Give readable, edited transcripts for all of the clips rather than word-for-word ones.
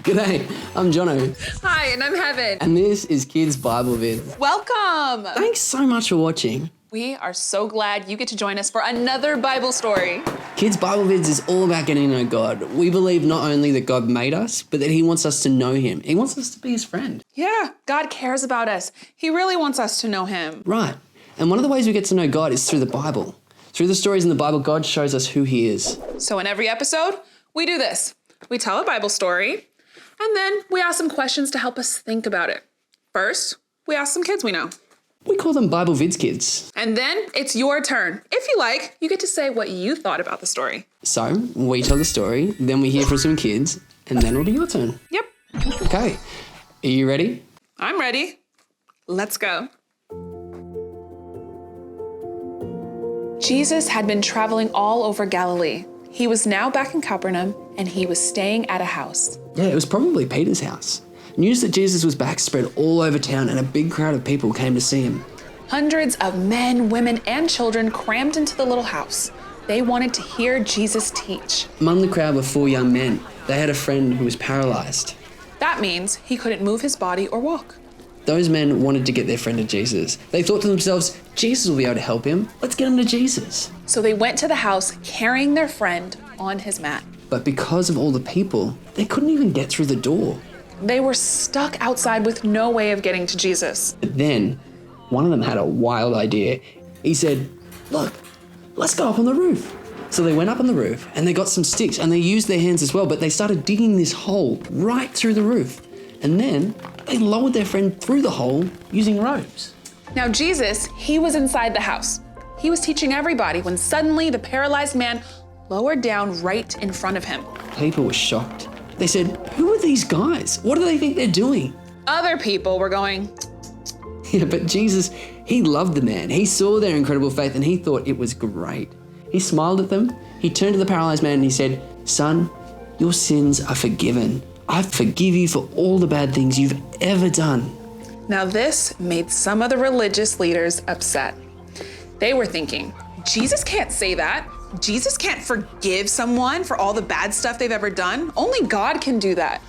G'day, I'm Jonno. Hi, and I'm Heaven. And this is Kids Bible Vids. Welcome! Thanks so much for watching. We are so glad you get to join us for another Bible story. Kids Bible Vids is all about getting to know God. We believe not only that God made us, but that He wants us to know Him. He wants us to be His friend. Yeah, God cares about us. He really wants us to know Him. Right. And one of the ways we get to know God is through the Bible. Through the stories in the Bible, God shows us who He is. So in every episode, we do this. We tell a Bible story, and then we ask some questions to help us think about it. First, we ask some kids we know. We call them Bible Vids kids. And then it's your turn. If you like, you get to say what you thought about the story. So we tell the story, then we hear from some kids, and then it'll be your turn. Yep. Okay. Are you ready? I'm ready. Let's go. Jesus had been traveling all over Galilee. He was now back in Capernaum, and he was staying at a house. Yeah, it was probably Peter's house. News that Jesus was back spread all over town, and a big crowd of people came to see him. Hundreds of men, women, and children crammed into the little house. They wanted to hear Jesus teach. Among the crowd were 4 young men. They had a friend who was paralysed. That means he couldn't move his body or walk. Those men wanted to get their friend to Jesus. They thought to themselves, Jesus will be able to help him. Let's get him to Jesus. So they went to the house carrying their friend on his mat. But because of all the people, they couldn't even get through the door. They were stuck outside with no way of getting to Jesus. But then, one of them had a wild idea. He said, look, let's go up on the roof. So they went up on the roof and they got some sticks and they used their hands as well, but they started digging this hole right through the roof. And then they lowered their friend through the hole using ropes. Now Jesus, he was inside the house. He was teaching everybody when suddenly the paralyzed man lowered down right in front of him. People were shocked. They said, who are these guys? What do they think they're doing? Other people were going, Yeah, but Jesus, he loved the man. He saw their incredible faith and he thought it was great. He smiled at them. He turned to the paralyzed man and he said, son, your sins are forgiven. I forgive you for all the bad things you've ever done. Now this made some of the religious leaders upset. They were thinking, Jesus can't say that. Jesus can't forgive someone for all the bad stuff they've ever done. Only God can do that.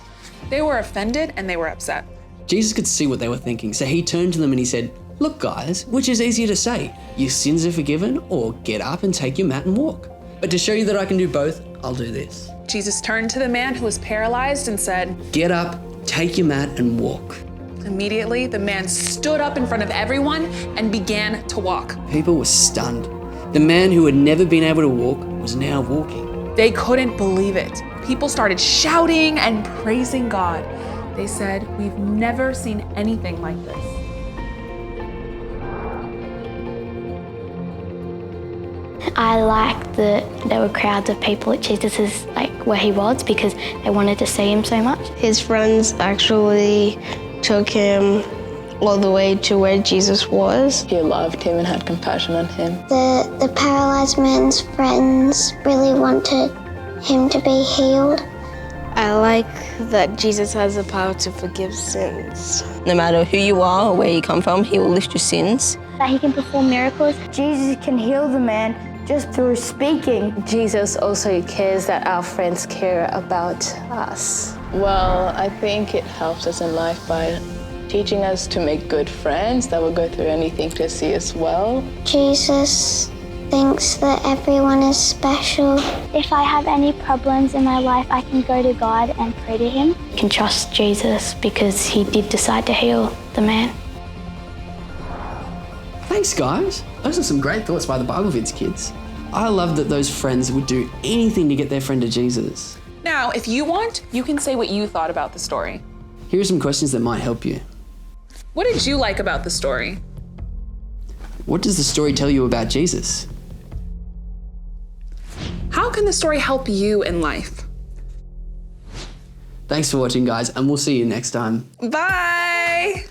They were offended and they were upset. Jesus could see what they were thinking, so he turned to them and he said, look guys, which is easier to say? Your sins are forgiven, or get up and take your mat and walk? But to show you that I can do both, I'll do this. Jesus turned to the man who was paralyzed and said, get up, take your mat and walk. Immediately, the man stood up in front of everyone and began to walk. People were stunned. The man who had never been able to walk was now walking. They couldn't believe it. People started shouting and praising God. They said, we've never seen anything like this. I liked that there were crowds of people at Jesus' where he was because they wanted to see him so much. His friends actually took him all the way to where Jesus was. He loved him and had compassion on him. The paralyzed man's friends really wanted him to be healed. I like that Jesus has the power to forgive sins. No matter who you are or where you come from, he will lift your sins. That he can perform miracles. Jesus can heal the man just through speaking. Jesus also cares that our friends care about us. Well, I think it helps us in life by teaching us to make good friends that will go through anything to see us well. Jesus thinks that everyone is special. If I have any problems in my life, I can go to God and pray to him. You can trust Jesus because he did decide to heal the man. Thanks, guys. Those are some great thoughts by the Bible Vids kids. I love that those friends would do anything to get their friend to Jesus. Now, if you want, you can say what you thought about the story. Here are some questions that might help you. What did you like about the story? What does the story tell you about Jesus? How can the story help you in life? Thanks for watching, guys, and we'll see you next time. Bye!